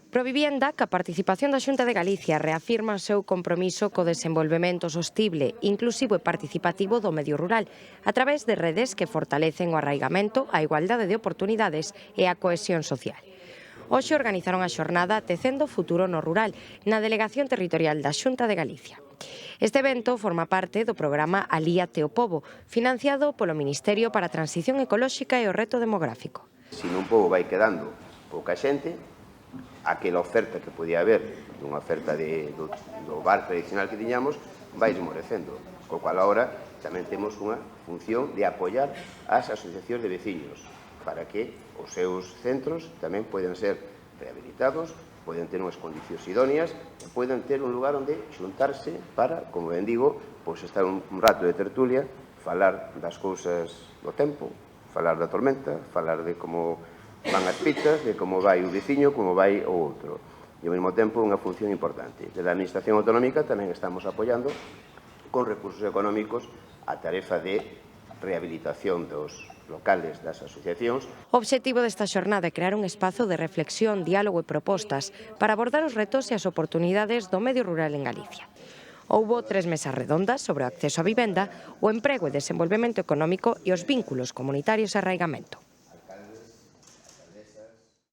Provivienda, que a participación da Xunta de Galicia reafirma o seu compromiso co desenvolvemento sostible, inclusivo e participativo do medio rural, a través de redes que fortalecen o arraigamento, a igualdade de oportunidades e a cohesión social. Hoxe organizaron a xornada Tecendo Futuro no Rural, na Delegación Territorial da Xunta de Galicia. Este evento forma parte do programa Alíate o Pobo, financiado polo Ministerio para a Transición Ecolóxica e o Reto Demográfico. Se nun pobo vai quedando pouca xente, aquela oferta que podía haber, unha oferta do bar tradicional que tiñamos, vai esmorecendo. Co cual, agora, tamén temos unha función de apoiar as asociacións de veciños para que os seus centros tamén poden ser rehabilitados, poden ter unhas condicións idóneas e poden ter un lugar onde xuntarse para, como ben digo, pois estar un rato de tertulia, falar das cousas do tempo, falar da tormenta, falar de como van as pitas, de como vai o veciño, como vai o outro. E, ao mesmo tempo, unha función importante. Desde a Administración Autonómica tamén estamos apoiando con recursos económicos a tarefa de rehabilitación dos locales das asociacións. O obxectivo desta xornada é crear un espazo de reflexión, diálogo e propostas para abordar os retos e as oportunidades do medio rural en Galicia. Houbo 3 mesas redondas sobre o acceso á vivenda, o emprego e desenvolvemento económico e os vínculos comunitarios e arraigamento.